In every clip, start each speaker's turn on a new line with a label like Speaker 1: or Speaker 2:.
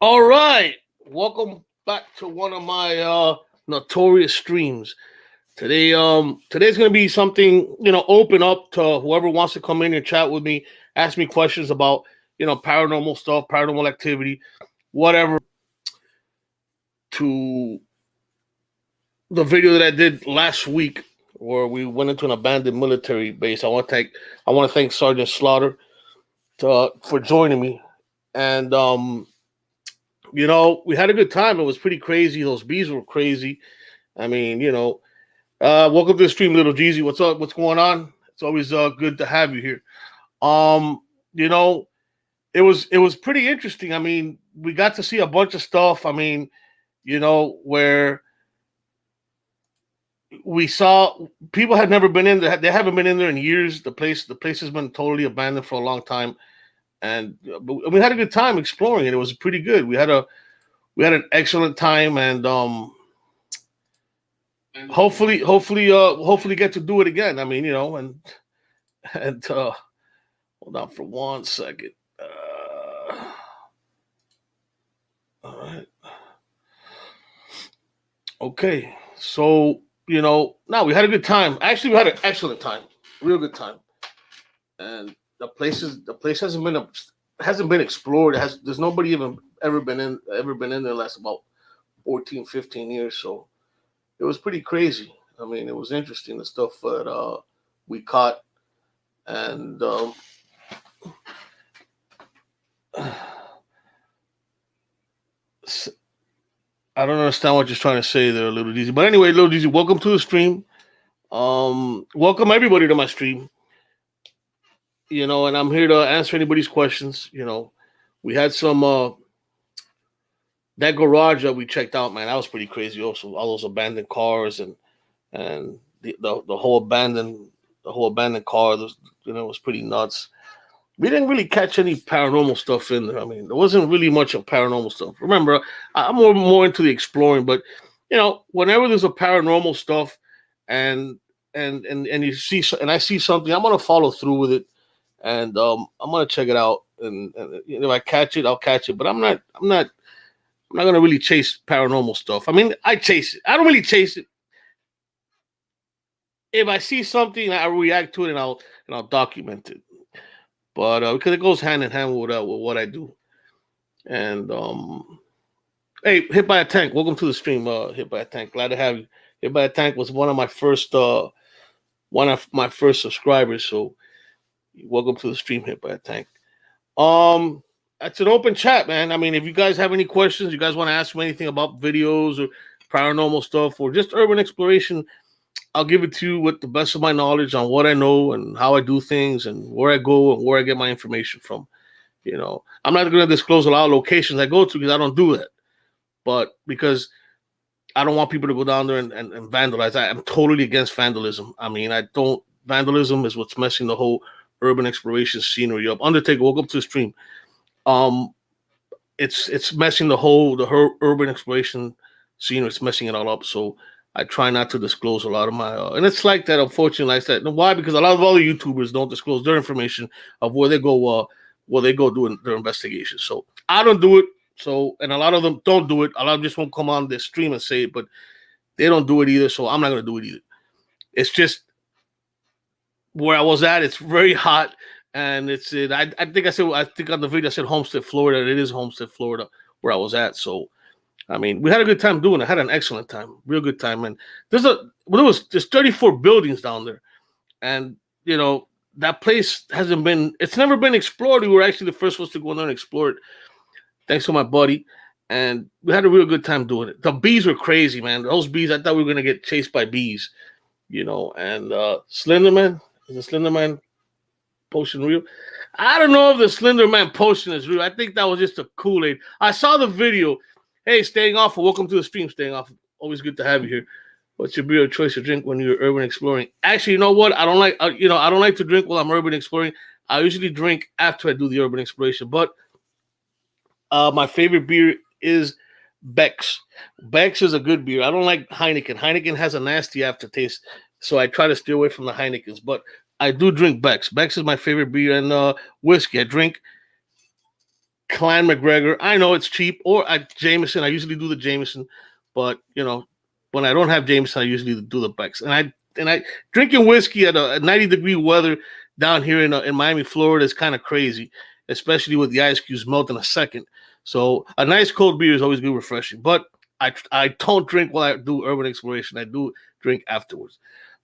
Speaker 1: All right, welcome back to one of my notorious streams. Today's gonna be something open up to whoever wants to come in and chat with me, ask me questions about paranormal stuff, paranormal activity, whatever. To the video that I did last week where we went into an abandoned military base. I want to thank Sergeant Slaughter for joining me, and we had a good time. It was pretty crazy. Those bees were crazy. I mean, welcome to the stream, Little Jeezy. What's up? What's going on? It's always good to have you here. You know, it was pretty interesting. I mean, we got to see a bunch of stuff. I mean, where we saw people had never been in there. They haven't been in there in years. The place has been totally abandoned for a long time, and we had a good time exploring it. It was pretty good. We had an excellent time, and hopefully get to do it again. I mean, and hold on for 1 second. All right. Okay. So, no, we had a good time. Actually, we had an excellent time. Real good time. And the place hasn't been explored. There's nobody ever been in there last about 14, 15 years. So it was pretty crazy. I mean, it was interesting, the stuff that we caught. And I don't understand what you're trying to say there, Little Deezy. But anyway, Little Deezy, welcome to the stream. Welcome everybody to my stream. And I'm here to answer anybody's questions. We had some that garage that we checked out, man. That was pretty crazy. Also, all those abandoned cars and the whole abandoned car. Was pretty nuts. We didn't really catch any paranormal stuff in there. I mean, there wasn't really much of paranormal stuff. Remember, I'm more into the exploring, but whenever there's a paranormal stuff and you see and I see something, I'm gonna follow through with it, and I'm gonna check it out. And if I catch it, I'll catch it. But I'm not gonna really chase paranormal stuff. I mean, I chase it. I don't really chase it. If I see something, I react to it and I'll document it. But because it goes hand in hand with what I do. And hey, Hit by a Tank, welcome to the stream. Hit by a Tank, glad to have you. Hit by a Tank was one of my first subscribers. So welcome to the stream, Hit by a Tank. It's an open chat, man. I mean, if you guys have any questions, you guys want to ask me anything about videos or paranormal stuff or just urban exploration, I'll give it to you with the best of my knowledge on what I know and how I do things and where I go and where I get my information from. I'm not going to disclose a lot of locations I go to because I don't do that. But because I don't want people to go down there and vandalize. I'm totally against vandalism. I mean, vandalism is what's messing the whole urban exploration scenery up. Undertaker, welcome to the stream. It's messing the whole urban exploration scenery. It's messing it all up. So I try not to disclose a lot of my, and it's like that, unfortunately, like that. Why? Because a lot of other YouTubers don't disclose their information of where they go doing their investigations. So I don't do it. So, and a lot of them don't do it. A lot of them just won't come on this stream and say it, but they don't do it either. So I'm not going to do it either. It's just where I was at. It's very hot. And I think on the video I said Homestead, Florida. It is Homestead, Florida, where I was at. So, I mean, we had a good time doing it. I had an excellent time, real good time. And there's 34 buildings down there, and that place it's never been explored. We were actually the first ones to go in there and explore it, thanks to my buddy, and we had a real good time doing it. The bees were crazy, man. Those bees, I thought we were gonna get chased by bees, And Slender Man, is the Slender Man potion real? I don't know if the Slender Man potion is real. I think that was just a Kool-Aid. I saw the video. Hey, Staying Off, welcome to the stream, Staying Off. Always good to have you here. What's your beer of choice to drink when you're urban exploring? Actually, you know what? I don't like to drink while I'm urban exploring. I usually drink after I do the urban exploration. But My favorite beer is Beck's. Beck's is a good beer. I don't like Heineken. Heineken has a nasty aftertaste, so I try to steer away from the Heinekens. But I do drink Beck's. Beck's is my favorite beer, and whiskey. I drink Clan McGregor. I know it's cheap, or Jameson. I usually do the Jameson, but when I don't have Jameson, I usually do the Beck's. And I drinking whiskey at a 90-degree weather down here in Miami, Florida is kind of crazy, especially with the ice cubes melt in a second. So a nice cold beer is always good, refreshing. But I don't drink while I do urban exploration. I do drink afterwards.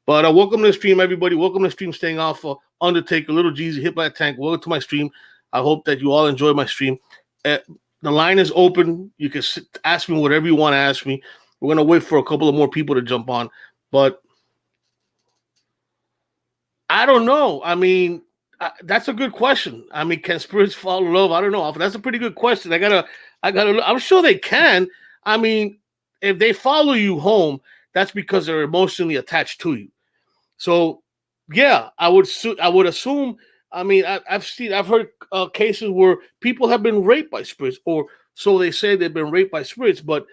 Speaker 1: But welcome to the stream, everybody. Welcome to the stream. Staying off Undertaker, Little Jeezy, Hit by a Tank. Welcome to my stream. I hope that you all enjoy my stream. The line is open. You can ask me whatever you want to ask me. We're going to wait for a couple of more people to jump on. But I don't know. I mean, that's a good question. I mean, can spirits fall in love? I don't know. That's a pretty good question. I'm sure they can. I mean, if they follow you home, that's because they're emotionally attached to you. So, yeah, I would assume. I mean, I've heard cases where people have been raped by spirits, or so they say they've been raped by spirits. But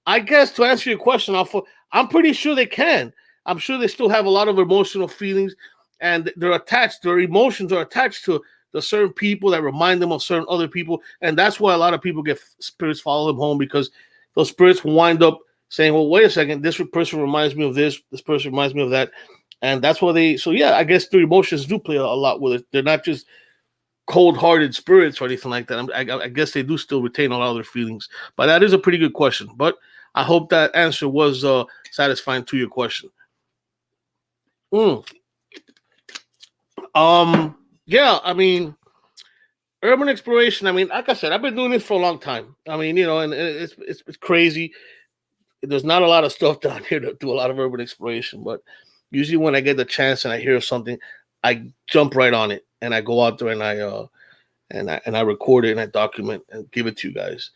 Speaker 1: I guess to answer your question, I'm pretty sure they can. I'm sure they still have a lot of emotional feelings, and they're attached. Their emotions are attached to the certain people that remind them of certain other people, and that's why a lot of people get spirits follow them home, because those spirits wind up saying, "Well, wait a second, this person reminds me of this. This person reminds me of that." And that's why they. So yeah, I guess their emotions do play a lot with it. They're not just cold-hearted spirits or anything like that. I guess they do still retain a lot of their feelings. But that is a pretty good question. But I hope that answer was satisfying to your question. Yeah, I mean, urban exploration. I mean, like I said, I've been doing this for a long time. I mean, and it's crazy. There's not a lot of stuff down here to do a lot of urban exploration, but usually when I get the chance and I hear something, I jump right on it and I go out there and I record it and I document and give it to you guys.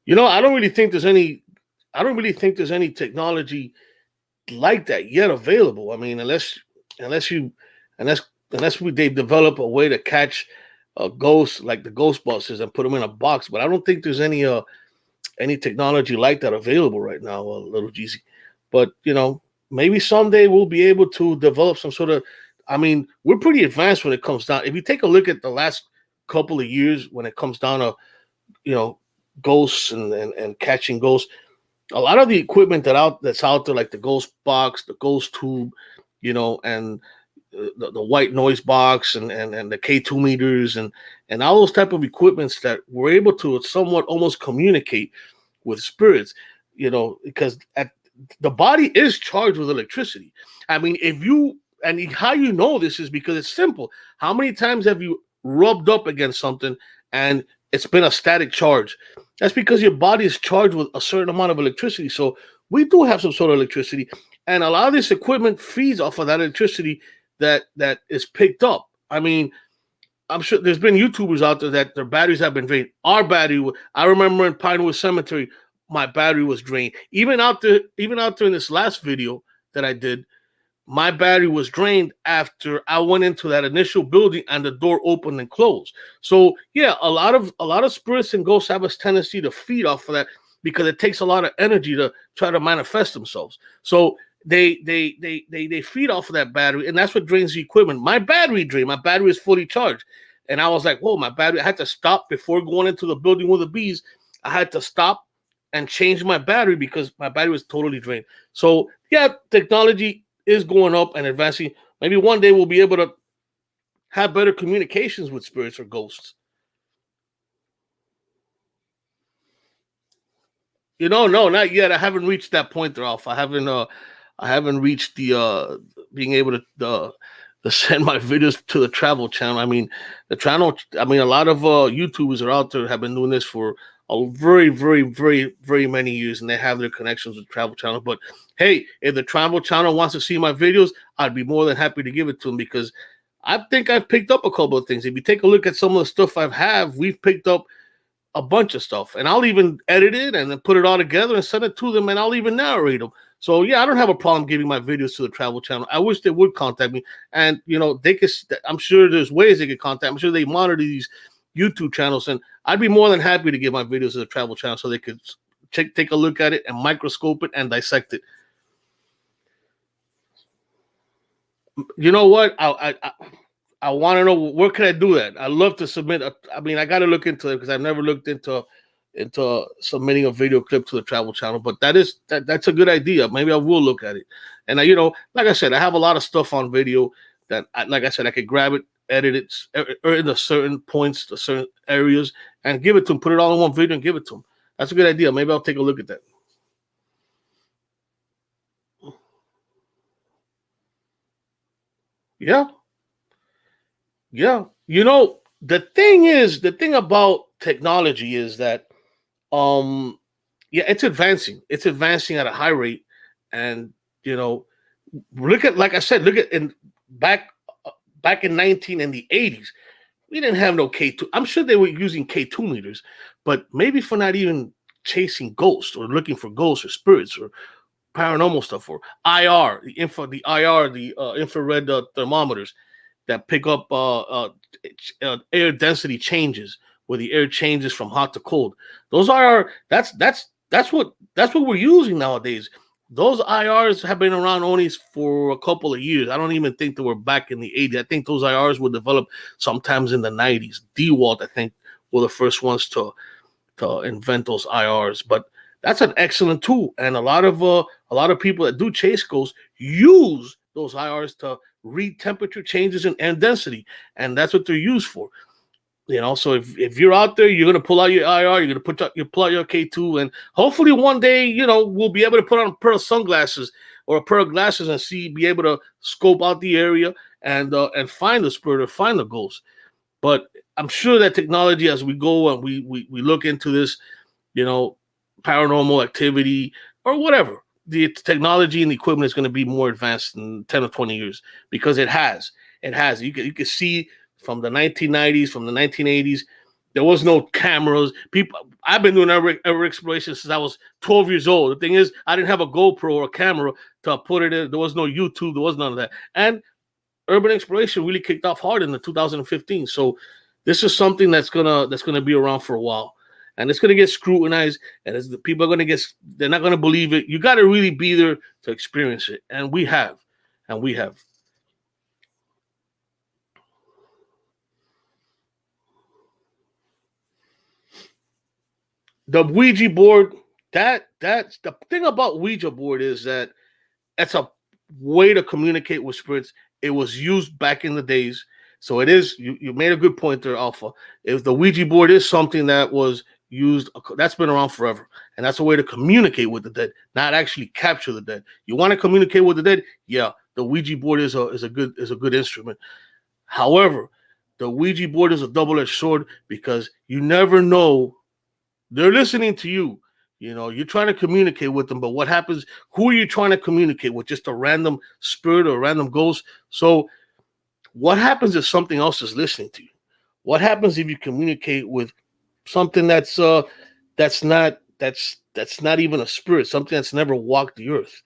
Speaker 1: I don't really think there's any technology like that yet available. I mean, unless they develop a way to catch a ghost like the Ghostbusters and put them in a box. But I don't think there's any technology like that available right now, Little Jeezy. But maybe someday we'll be able to develop some sort of. I mean, we're pretty advanced when it comes down. If you take a look at the last couple of years, when it comes down to ghosts and catching ghosts, a lot of the equipment that's out there, like the ghost box, the ghost tube, and the white noise box and the K2 meters and all those type of equipments that were able to somewhat almost communicate with spirits, because the body is charged with electricity. I mean, how you know this is because it's simple. How many times have you rubbed up against something and it's been a static charge? That's because your body is charged with a certain amount of electricity. So we do have some sort of electricity, and a lot of this equipment feeds off of that electricity that is picked up. I mean, I'm sure there's been YouTubers out there that their batteries have been drained. Our battery, I remember in Pinewood Cemetery, my battery was drained. Even out there in this last video that I did, my battery was drained after I went into that initial building and the door opened and closed. So yeah, a lot of spirits and ghosts have a tendency to feed off of that because it takes a lot of energy to try to manifest themselves. So they feed off of that battery, and that's what drains the equipment. My battery drained. My battery is fully charged, and I was like, "Whoa, my battery!" I had to stop before going into the building with the bees. I had to stop and change my battery because my battery was totally drained. So yeah, technology is going up and advancing. Maybe one day we'll be able to have better communications with spirits or ghosts. No, not yet. I haven't reached that point, Ralph. I haven't reached the being able to send my videos to the travel channel. I mean, a lot of YouTubers are out there have been doing this for a very, very, very, very many years, and they have their connections with travel channel. But hey, if the travel channel wants to see my videos, I'd be more than happy to give it to them, because I think I've picked up a couple of things. If you take a look at some of the stuff we've picked up a bunch of stuff, and I'll even edit it and then put it all together and send it to them, and I'll even narrate them. So yeah, I don't have a problem giving my videos to the Travel Channel. I wish they would contact me, and they could. I'm sure there's ways they could contact. I'm sure they monitor these YouTube channels, and I'd be more than happy to give my videos to the Travel Channel so they could take a look at it and microscope it and dissect it. You know what? I want to know, where can I do that? I love to submit. I mean, I got to look into it because I've never looked into submitting a video clip to the Travel Channel. But that's a good idea. Maybe I will look at it. And like I said, I have a lot of stuff on video that, like I said, I could grab it, edit it, or in the certain points, the certain areas, and give it to them. Put it all in one video and give it to them. That's a good idea. Maybe I'll take a look at that. Yeah. Yeah. The thing about technology is that yeah, it's advancing. It's advancing at a high rate. And you know, look at, like I said, look at back back in 19 in the 80s, we didn't have no K2. I'm sure they were using K2 meters, but maybe for not even chasing ghosts or looking for ghosts or spirits or paranormal stuff, or IR, the infrared thermometers that pick up air density changes, where the air changes from hot to cold. Those are that's what we're using nowadays. Those IRs have been around only for a couple of years. I don't even think they were back in the 80s. I think those IRs were developed sometimes in the 90s. DeWalt, I think, were the first ones to invent those IRs. But that's an excellent tool, and a lot of people that do chase ghosts use those IRs to read temperature changes in air density, and that's what they're used for. So if you're out there, you're gonna pull out your IR, you pull out your K2, and hopefully one day, we'll be able to put on a pair of sunglasses or a pair of glasses and be able to scope out the area and find the spirit or find the ghost. But I'm sure that technology, as we go and we look into this, you know, paranormal activity or whatever, the technology and the equipment is going to be more advanced in 10 or 20 years, because it has. It has. You can see from the 1990s, from the 1980s, there was no cameras. I've been doing ever exploration since I was 12 years old. The thing is, I didn't have a GoPro or a camera to put it in. There was no YouTube. There was none of that. And urban exploration really kicked off hard in the 2015. So this is something that's gonna be around for a while, and it's gonna get scrutinized. And as the people are they're not gonna believe it. You got to really be there to experience it, and we have, and we have. The Ouija board. That's the thing about Ouija board, is that it's a way to communicate with spirits. It was used back in the days. So it is, you made a good point there, Alpha. If the Ouija board is something that was used, that's been around forever. And that's a way to communicate with the dead, not actually capture the dead. You want to communicate with the dead? Yeah, the Ouija board is a good instrument. However, the Ouija board is a double-edged sword, because you never know. They're listening to you. You're trying to communicate with them, but what happens? Who are you trying to communicate with? Just a random spirit or a random ghost? So, what happens if something else is listening to you? What happens if you communicate with something that's not even a spirit, something that's never walked the earth?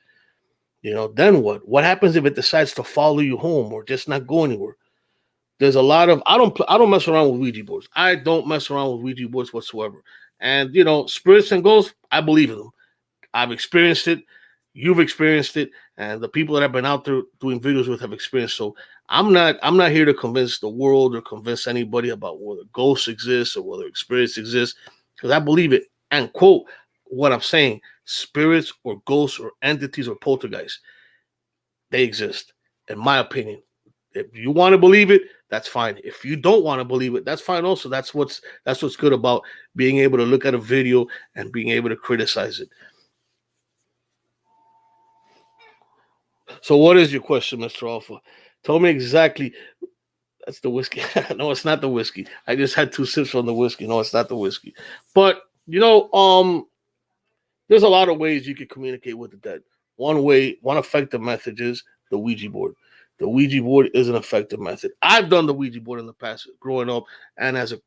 Speaker 1: Then what? What happens if it decides to follow you home or just not go anywhere? There's a lot of I don't mess around with Ouija boards. I don't mess around with Ouija boards whatsoever. And spirits and ghosts, I believe in them. I've experienced it. You've experienced it, and the people that I've been out there doing videos with have experienced. So I'm not here to convince the world or convince anybody about whether ghosts exist or whether spirits exist, because I believe it. And quote what I'm saying: spirits or ghosts or entities or poltergeists, they exist, in my opinion. If you want to believe it, that's fine. If you don't want to believe it, that's fine also. That's what's good about being able to look at a video and being able to criticize it. So what is your question, Mr. Alpha? Tell me exactly. That's the whiskey. No, it's not the whiskey. I just had 2 sips from the whiskey. No, it's not the whiskey. But there's a lot of ways you can communicate with the dead. One effective method is the Ouija board. The Ouija board is an effective method. I've done the Ouija board in the past, growing up, and as a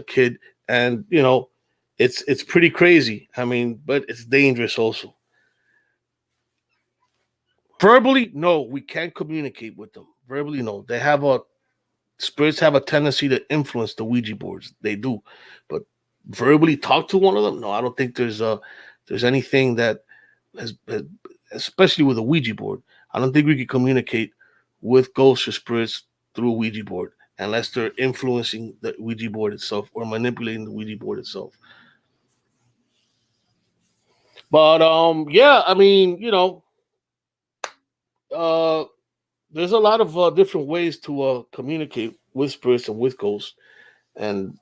Speaker 1: kid, and it's pretty crazy. I mean, but it's dangerous also. Verbally, no, we can't communicate with them. Verbally, no. They have a spirits have a tendency to influence the Ouija boards. They do, but verbally talk to one of them. No, I don't think there's anything that has, especially with a Ouija board. I don't think we can communicate with ghosts or spirits through a Ouija board unless they're influencing the Ouija board itself or manipulating the Ouija board itself. But yeah, I mean, uh, there's a lot of different ways to communicate with spirits and with ghosts, and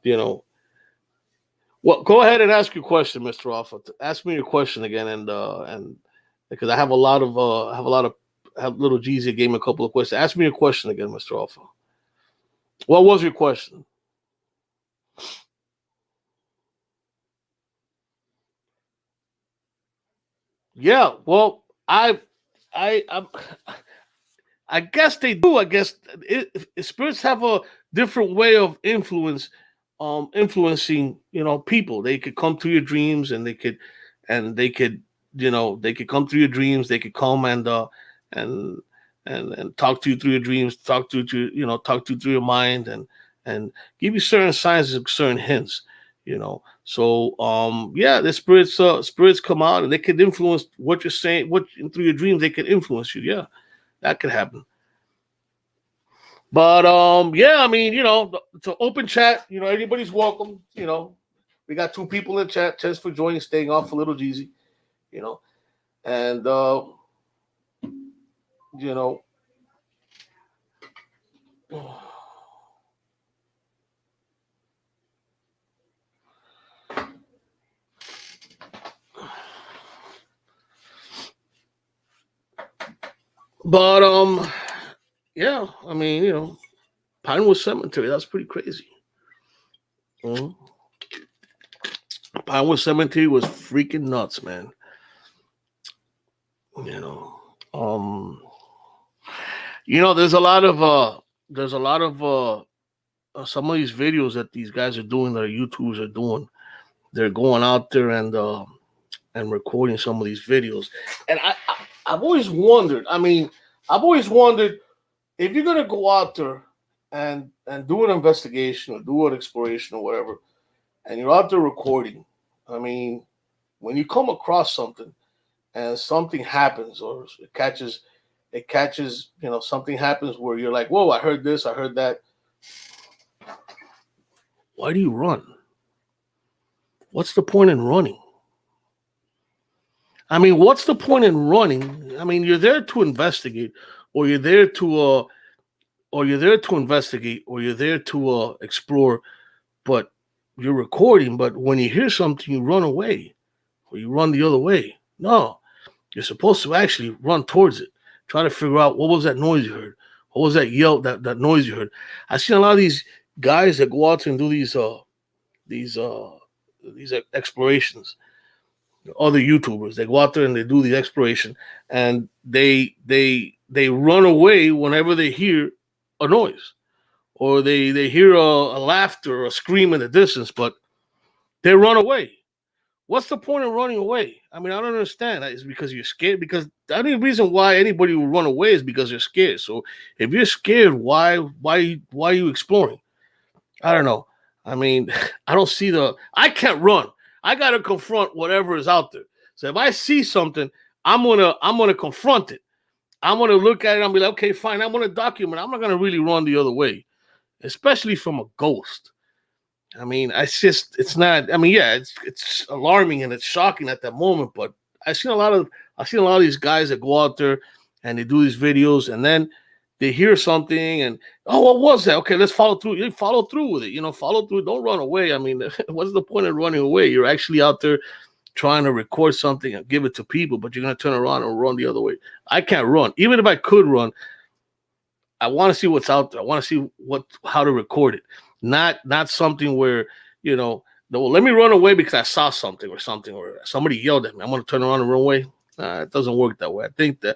Speaker 1: well, go ahead and ask your question, Mister Alpha. Ask me your question again, and because I have little G's that gave me a couple of questions. Ask me your question again, Mister Alpha. What was your question? Yeah, well, I I guess they do. I guess spirits have a different way of influencing people. They could come through your dreams, and they could come through your dreams. They could come and and talk to you through your dreams, talk to you, talk to you through your mind, and give you certain signs and certain hints. So yeah, the spirits come out and they can influence what you're saying, what through your dreams they can influence you. Yeah, that could happen. But yeah, I mean, it's an open chat. Anybody's welcome. We got two people in the chat. Thanks for joining, staying off a little Jeezy. You know, and you know, but yeah, I mean, Pinewood Cemetery. That's pretty crazy. Mhm. Pinewood Cemetery was freaking nuts, man. You know, um, there's a lot of some of these videos that these guys are doing, that YouTubers are doing. They're going out there and recording some of these videos, and I've always wondered. I mean, I've always wondered if you're gonna go out there and do an investigation or do an exploration or whatever, and you're out there recording. I mean, when you come across something and something happens or it catches, something happens where you're like, whoa, I heard this, I heard that. Why do you run? What's the point in running? I mean, what's the point in running? I mean, you're there to investigate, or you're there to investigate, or you're there to explore, but you're recording. But when you hear something, you run away, or you run the other way. No, you're supposed to actually run towards it. Try to figure out what was that noise you heard. What was that yell, that noise you heard? I've seen a lot of these guys that go out and do these uh these explorations. Other YouTubers, they go out there and they do the exploration, and they run away whenever they hear a noise, or they hear a laughter or a scream in the distance, but they run away. What's the point of running away? I mean, I don't understand. It's because you're scared. Because the only reason why anybody would run away is because they're scared. So if you're scared, why are you exploring? I don't know. I mean, I don't see I can't run. I gotta confront whatever is out there. So if I see something, I'm gonna confront it. I'm gonna look at it and be like, okay, fine. I'm gonna document. I'm not gonna really run the other way, especially from a ghost. I mean, it's not. I mean, yeah, it's alarming and it's shocking at that moment. But I've seen a lot of these guys that go out there and they do these videos, and then they hear something and, oh, what was that? Okay, let's follow through. You follow through with it. Follow through. Don't run away. I mean, what's the point of running away? You're actually out there trying to record something and give it to people, but you're gonna turn around and run the other way. I can't run. Even if I could run, I want to see what's out there. I want to see how to record it. Not something where, no, let me run away because I saw something or somebody yelled at me. I'm gonna turn around and run away. It doesn't work that way. I think that,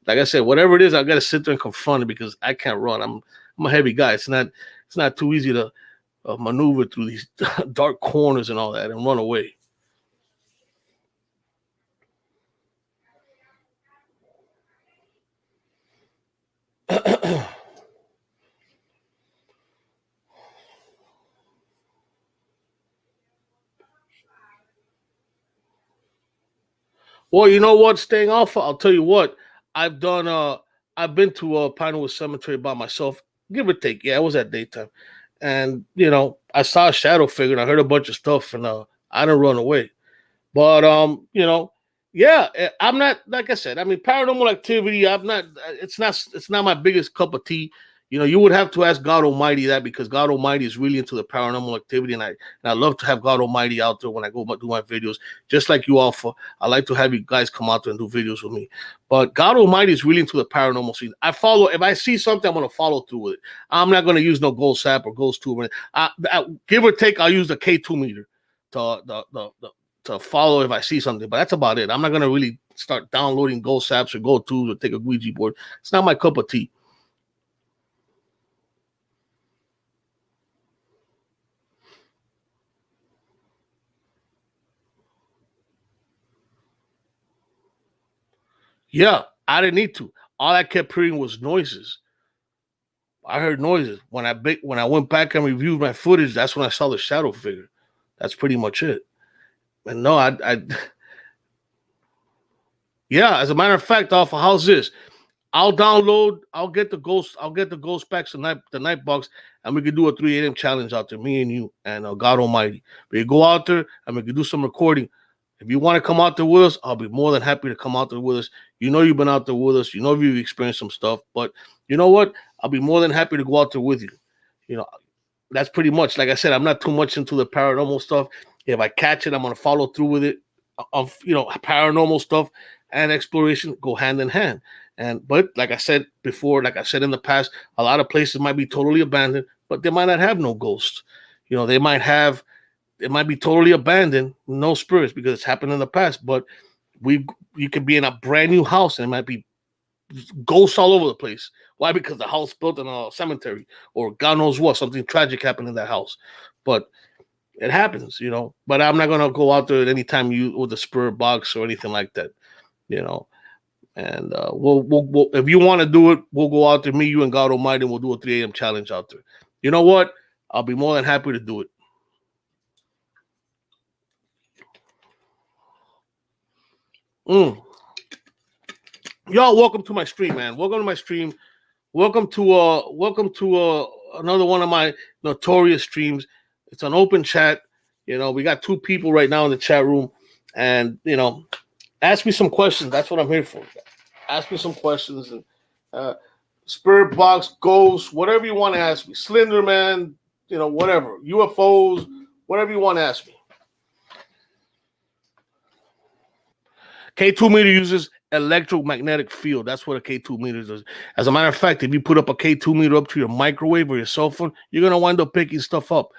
Speaker 1: like I said, whatever it is, I gotta sit there and confront it because I can't run. I'm a heavy guy. It's not too easy to maneuver through these dark corners and all that and run away. Well, you know what? Staying off. I'll tell you what. I've done. I've been to Pinewood Cemetery by myself, give or take. Yeah, it was at daytime, and I saw a shadow figure, and I heard a bunch of stuff, and I didn't run away. But yeah, I'm not, like I said. I mean, paranormal activity. I'm not. It's not. It's not my biggest cup of tea. You would have to ask God Almighty that, because God Almighty is really into the paranormal activity, and I love to have God Almighty out there when I go do my videos, just like you offer. I like to have you guys come out there and do videos with me. But God Almighty is really into the paranormal scene. I follow. If I see something, I'm gonna follow through with it. I'm not gonna use no ghost app or ghost tube. Give or take, I'll use the K2 meter to to follow if I see something, but that's about it. I'm not gonna really start downloading ghost apps or go tubes or take a Ouija board. It's not my cup of tea. Yeah, I didn't need to. All I kept hearing was noises. I heard noises. When I went back and reviewed my footage, that's when I saw the shadow figure. That's pretty much it. And no, I yeah. As a matter of fact, off of how's this? I'll download. I'll get the ghost. I'll get the ghost packs tonight. The night box, and we could do a 3 a.m. challenge out there. Me and you and God Almighty. We go out there and we could do some recording. If you want to come out there with us, I'll be more than happy to come out there with us. You've been out there with us. You've experienced some stuff. But you know what? I'll be more than happy to go out there with you. You know, that's pretty much, like I said, I'm not too much into the paranormal stuff. If I catch it, I'm gonna follow through with it. Of paranormal stuff and exploration go hand in hand. But like I said before, like I said in the past, a lot of places might be totally abandoned, but they might not have no ghosts. They might have, it might be totally abandoned, no spirits, because it's happened in the past. But you could be in a brand new house and it might be ghosts all over the place. Why? Because the house built in a cemetery, or God knows what, something tragic happened in that house. But it happens. But I'm not gonna go out there at any time with a spirit box or anything like that. You know, and we'll if you want to do it, we'll go out there, me, you, and God Almighty, and we'll do a 3 a.m. challenge out there. You know what? I'll be more than happy to do it. Mm. Y'all, welcome to my stream, man. Welcome to my stream. Welcome to another one of my notorious streams. It's an open chat. We got 2 people right now in the chat room, and ask me some questions. That's what I'm here for. Ask me some questions, and spirit box, ghosts, whatever you want to ask me. Slender man, whatever. UFOs, whatever you want to ask me. K2 meter uses electromagnetic field. That's what a K2 meter does. As a matter of fact, if you put up a K2 meter up to your microwave or your cell phone, you're going to wind up picking stuff up.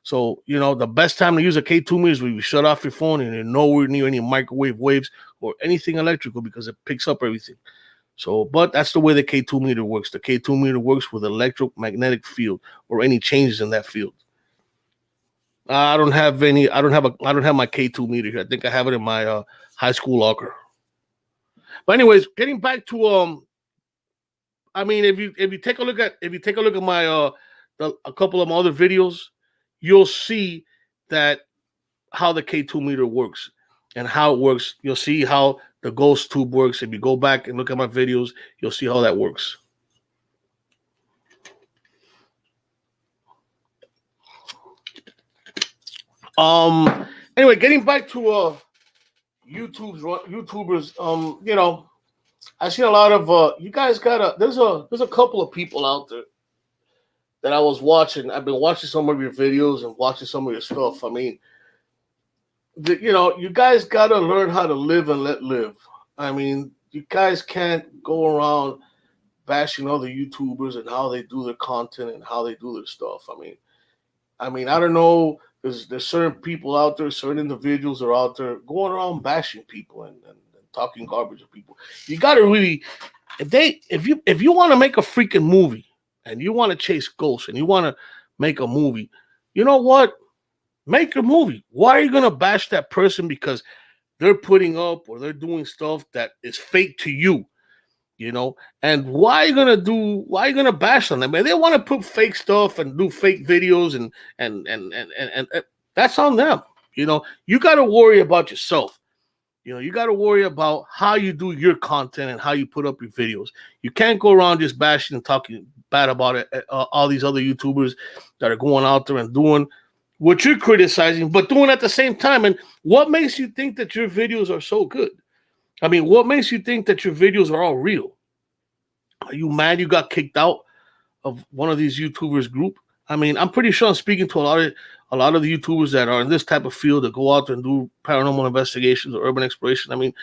Speaker 1: So, the best time to use a K2 meter is when you shut off your phone and you're nowhere near any microwave waves or anything electrical, because it picks up everything. So, but that's the way the K2 meter works. The K2 meter works with electromagnetic field or any changes in that field. I don't have any. I don't have my K2 meter here. I think I have it in my high school locker. But anyways, getting back to I mean, if you take a look at my a couple of my other videos, you'll see that how the K2 meter works and how it works. You'll see how the ghost tube works. If you go back and look at my videos, you'll see how that works. Anyway, getting back to YouTubers, I see a lot of you guys got there's a couple of people out there that I was watching. I've been watching some of your videos and watching some of your stuff. I mean, you guys got to learn how to live and let live. I mean, you guys can't go around bashing other YouTubers and how they do their content and how they do their stuff. I mean, I don't know. There's certain people out there, certain individuals are out there going around bashing people and talking garbage of people. You got to really, if you want to make a freaking movie and you want to chase ghosts and you want to make a movie, you know what? Make a movie. Why are you gonna bash that person because they're putting up or they're doing stuff that is fake to you? And why are you gonna bash on them? Man, they want to put fake stuff and do fake videos and that's on them. You got to worry about yourself. You got to worry about how you do your content and how you put up your videos. You can't go around just bashing and talking bad about it. All these other YouTubers that are going out there and doing what you're criticizing, but doing at the same time. And what makes you think that your videos are so good? I mean, what makes you think that your videos are all real? Are you mad you got kicked out of one of these YouTubers group? I mean, I'm pretty sure I'm speaking to a lot of the YouTubers that are in this type of field that go out there and do paranormal investigations or urban exploration. I mean,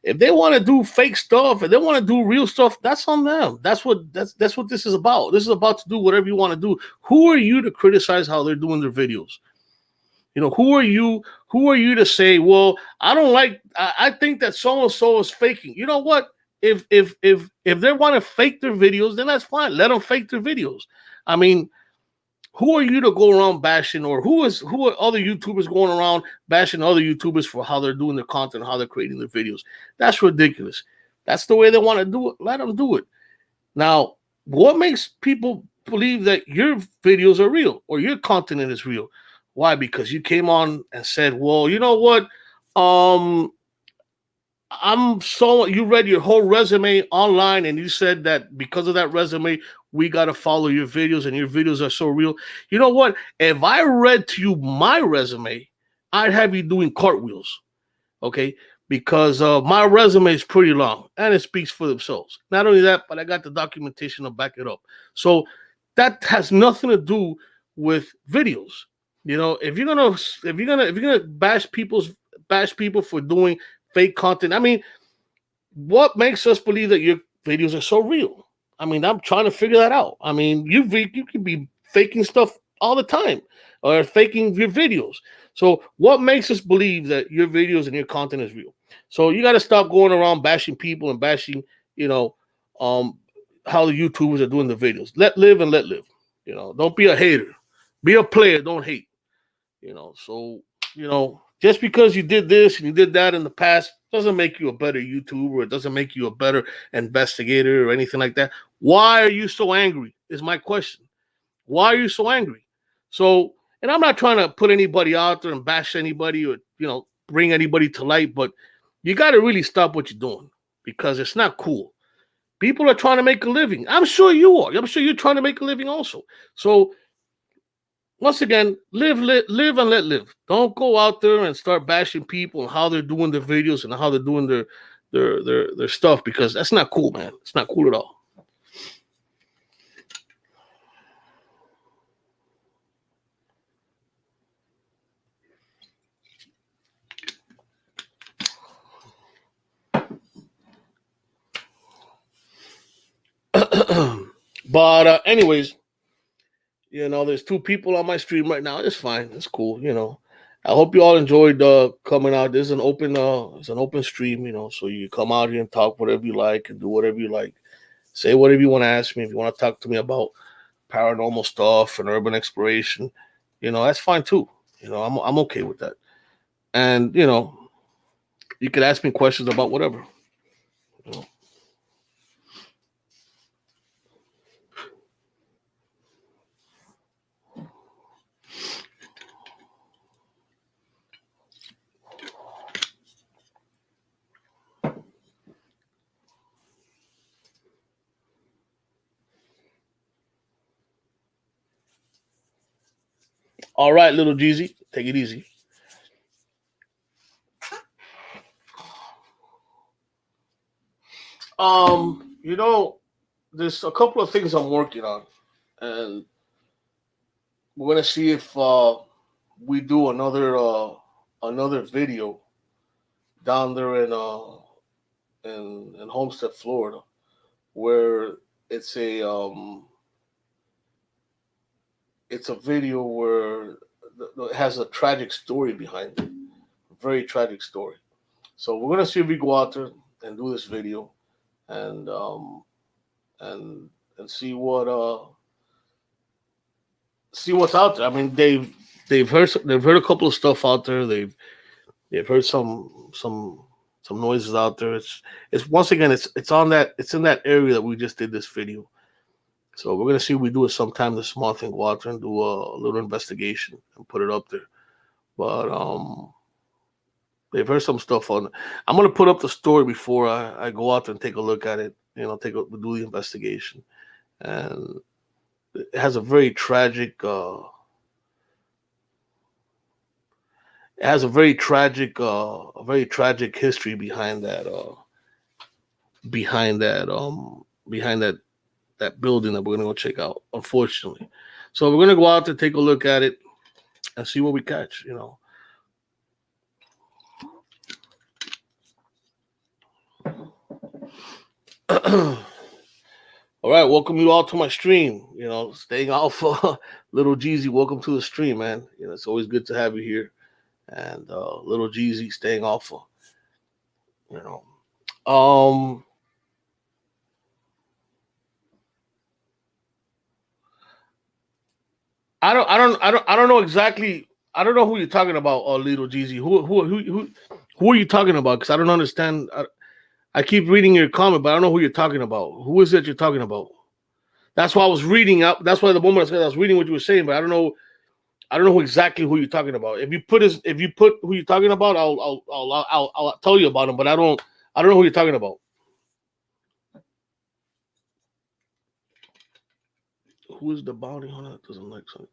Speaker 1: if they want to do fake stuff, if they want to do real stuff, that's on them. That's what this is about. This is about to do whatever you want to do. Who are you to criticize how they're doing their videos? Who are you? Who are you to say, well, I don't like. I think that so and so is faking. You know what? If they want to fake their videos, then that's fine. Let them fake their videos. I mean, who are you to go around bashing, or who are other YouTubers going around bashing other YouTubers for how they're doing their content, how they're creating their videos? That's ridiculous. That's the way they want to do it. Let them do it. Now, what makes people believe that your videos are real or your content is real? Why? Because you came on and said, well, you know what? Um, you read your whole resume online and you said that because of that resume, we got to follow your videos and your videos are so real. You know what? If I read to you my resume, I'd have you doing cartwheels. Okay. Because my resume is pretty long and it speaks for themselves. Not only that, but I got the documentation to back it up. So that has nothing to do with videos. If you're gonna bash people for doing fake content. I mean, what makes us believe that your videos are so real? I mean, I'm trying to figure that out. I mean, you can be faking stuff all the time or faking your videos. So what makes us believe that your videos and your content is real? So you got to stop going around bashing people and bashing, you know, um, how the YouTubers are doing the videos. Let live and let live. Don't be a hater. Be a player. Don't hate. So just because you did this and you did that in the past doesn't make you a better YouTuber. It doesn't make you a better investigator or anything like that. Why are you so angry? Is my question. Why are you so angry? So, and I'm not trying to put anybody out there and bash anybody or bring anybody to light, but you got to really stop what you're doing because it's not cool. People are trying to make a living. I'm sure you are. I'm sure you're trying to make a living also. So once again, live and let live. Don't go out there and start bashing people and how they're doing their videos and how they're doing their stuff because that's not cool, man. It's not cool at all. But anyways, there's two people on my stream right now. It's fine. It's cool. I hope you all enjoyed coming out. This is it's an open stream. So you come out here and talk whatever you like and do whatever you like. Say whatever you want to ask me. If you want to talk to me about paranormal stuff and urban exploration, that's fine too. I'm okay with that. And you could ask me questions about whatever. You know. All right, little Jeezy, take it easy. There's a couple of things I'm working on, and we're gonna see if we do another video down there in Homestead, Florida, where it's a video where it has a tragic story behind it, a very tragic story. So we're gonna see if we go out there and do this video, and and see what's out there. I mean, they've heard a couple of stuff out there. They've heard some noises out there. It's once again it's in that area that we just did this video. So we're gonna see if we do it sometime this month and go out there and do a little investigation and put it up there. But They've heard some stuff on. I'm gonna put up the story before I go out there and take a look at it. Do the investigation, and it has a very tragic. It has a very tragic history behind that. Behind that building that we're gonna go check out. Unfortunately, so we're gonna go out to take a look at it and see what we catch. All right, welcome you all to my stream. Staying off Little Jeezy. Welcome to the stream, man. It's always good to have you here. And Little Jeezy staying off. You know, I don't know exactly. I don't know who you're talking about, Little Jeezy. Who are you talking about? Because I don't understand. I keep reading your comment, but I don't know who you're talking about. Who is it you're talking about? That's why I was reading up. That's why the moment I was reading what you were saying, but I don't know. I don't know exactly who you're talking about. If you put who you're talking about, I'll tell you about him. But I don't know who you're talking about. Who is the bounty hunter that doesn't like something?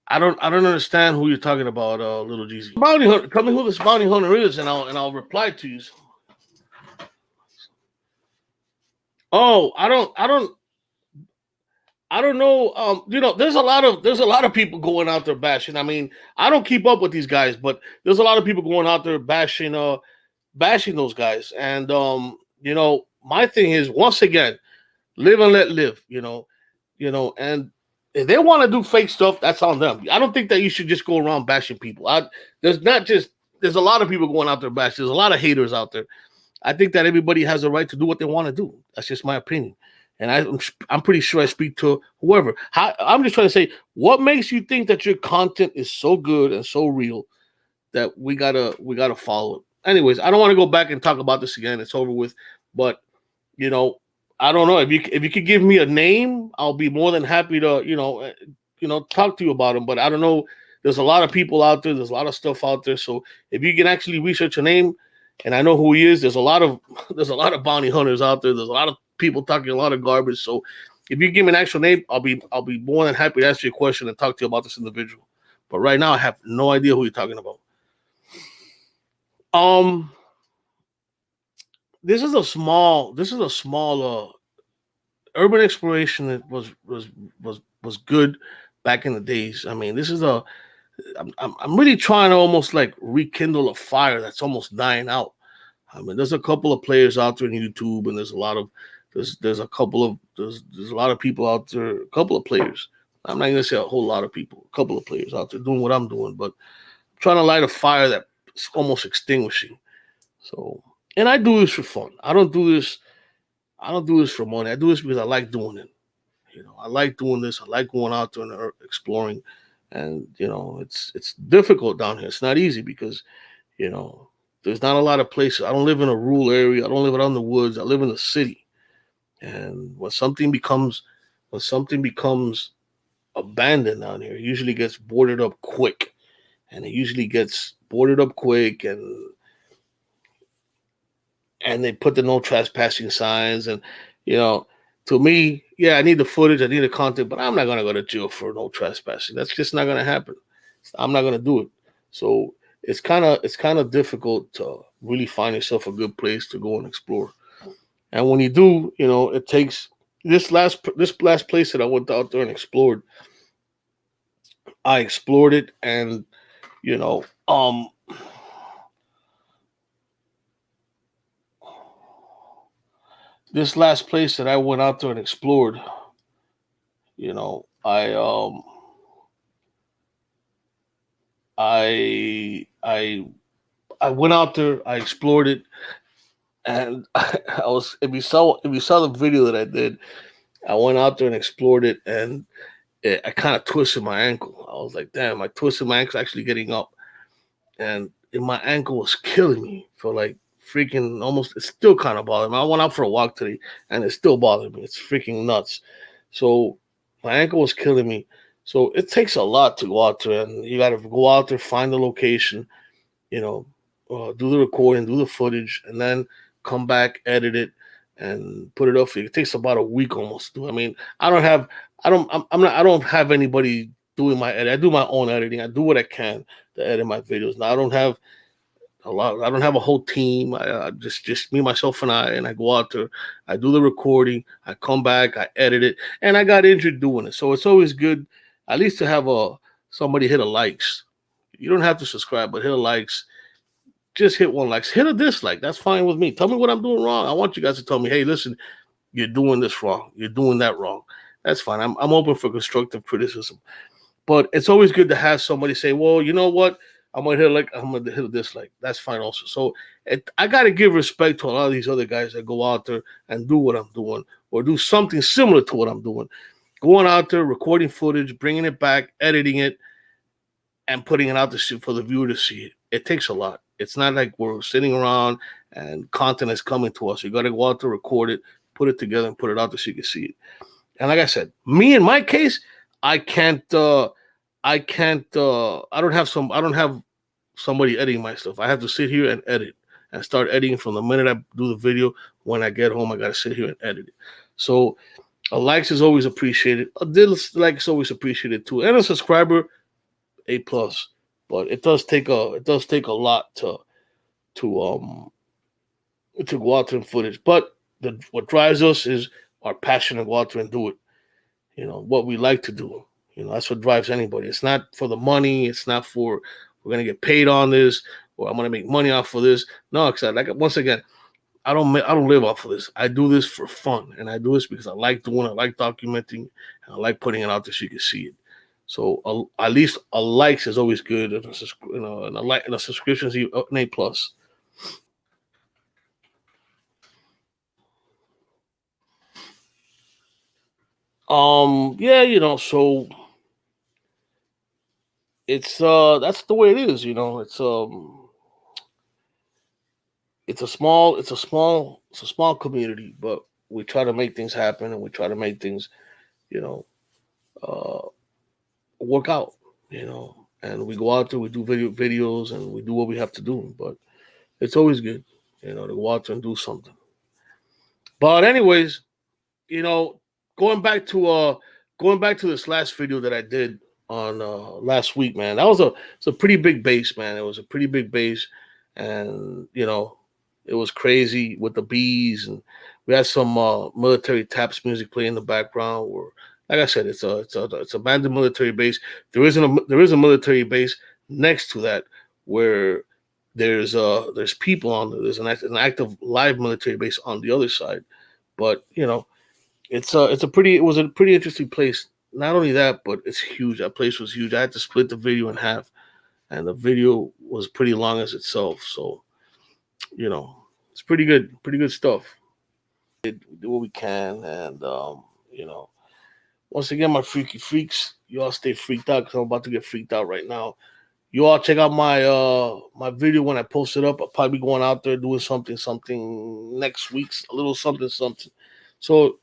Speaker 1: I don't understand who you're talking about, Little Jeezy. Bounty hunter. Tell me who this bounty hunter is, and I'll reply to you. Oh, I don't know. There's a lot of people going out there bashing. I mean, I don't keep up with these guys, but there's a lot of people going out there bashing those guys. And my thing is, once again, live and let live. And if they want to do fake stuff, that's on them. I don't think that you should just go around bashing people. There's a lot of people going out there bashing. There's a lot of haters out there. I think that everybody has a right to do what they want to do. That's just my opinion. And I'm pretty sure I speak to whoever. I'm just trying to say, what makes you think that your content is so good and so real that we gotta follow it? Anyways, I don't want to go back and talk about this again. It's over with. But I don't know if you could give me a name, I'll be more than happy to talk to you about them. But I don't know. There's a lot of people out there. There's a lot of stuff out there. So if you can actually research a name, and I know who he is, there's a lot of bounty hunters out there. There's a lot of people talking a lot of garbage. So if you give me an actual name, I'll be more than happy to answer your question and talk to you about this individual. But right now, I have no idea who you're talking about. This is a small urban exploration that was good back in the days. I mean, I'm really trying to almost like rekindle a fire that's almost dying out. I mean, there's a couple of players out there on YouTube, and there's a lot of people out there, a couple of players. I'm not gonna say a whole lot of people, a couple of players out there doing what I'm doing, but I'm trying to light a fire that's almost extinguishing. So, and I do this for fun. I don't do this for money. I do this because I like doing it. I like doing this. I like going out there and exploring. And it's difficult down here. It's not easy because there's not a lot of places. I don't live in a rural area. I don't live out in the woods. I live in the city. And when something becomes abandoned down here, it usually gets boarded up quick. And they put the no trespassing signs. And to me, yeah, I need the footage, I need the content, but I'm not gonna go to jail for no trespassing. That's just not gonna happen. I'm not gonna do it. So it's kind of difficult to really find yourself a good place to go and explore. And when you do, it takes this last place that I went out there and explored. I explored it, and this last place that I went out there and explored, I went out there, I explored it, and I was if you saw the video that I did, I went out there and explored it, and I kind of twisted my ankle. I was like, damn, I twisted my ankle actually getting up, and my ankle was killing me for like freaking almost. It's still kind of bothering me. I went out for a walk today, and it's still bothering me. It's freaking nuts. So my ankle was killing me. So it takes a lot to go out there, and you got to go out there, find the location, do the recording, do the footage, and then come back, edit it, and put it up for you. It takes about a week almost. I mean, I don't have, I don't, I'm not, I don't have anybody doing my edit. I do my own editing. I do what I can to edit my videos. Now I don't have a lot. I don't have a whole team. Just me, myself, and I go out there. I do the recording. I come back. I edit it, and I got injured doing it. So it's always good, at least to have a somebody hit a likes. You don't have to subscribe, but hit a likes. Just hit one likes. Hit a dislike. That's fine with me. Tell me what I'm doing wrong. I want you guys to tell me, hey, listen, you're doing this wrong. You're doing that wrong. That's fine. I'm open for constructive criticism. But it's always good to have somebody say, well, you know what? I'm gonna hit a dislike. That's fine also. So I gotta give respect to a lot of these other guys that go out there and do what I'm doing or do something similar to what I'm doing. Going out there, recording footage, bringing it back, editing it, and putting it out to for the viewer to see it. It takes a lot. It's not like we're sitting around and content is coming to us. You got to go out to record it, put it together, and put it out there so you can see it. And like I said, me in my case, I can't. I can't. I don't have some. I don't have somebody editing my stuff. I have to sit here and edit and start editing from the minute I do the video. When I get home, I got to sit here and edit it. So a likes is always appreciated. A dislike is always appreciated too, and a subscriber, A plus. But it does take a lot to go out there and footage. But what drives us is our passion to go out there and do it. You know, what we like to do. You know, that's what drives anybody. It's not for the money. It's not for we're gonna get paid on this or I'm gonna make money off of this. No, because once again, I don't live off of this. I do this for fun, and I do this because I like doing it. I like documenting, and I like putting it out there so you can see it. So at least a likes is always good, and a subscription is an A plus. Yeah, so it's that's the way it is. It's a small community, but we try to make things happen, and we try to make things, you know, uh, work out. And we go out there, we do videos, and we do what we have to do. But it's always good, to go out there and do something. But anyways, you know, going back to this last video that I did on last week, man. It's a pretty big base, man. It was a pretty big base, and it was crazy with the bees, and we had some military taps music playing in the background. Where, like I said, it's abandoned military base. There is a military base next to that where there's people on there. There's an active live military base on the other side, but it was a pretty interesting place. Not only that, but it's huge. That place was huge. I had to split the video in half, and the video was pretty long as itself. So, it's pretty good stuff. We do what we can, and once again, my freaky freaks, you all stay freaked out because I'm about to get freaked out right now. You all check out my video when I post it up. I'll probably be going out there doing something next week's a little something. So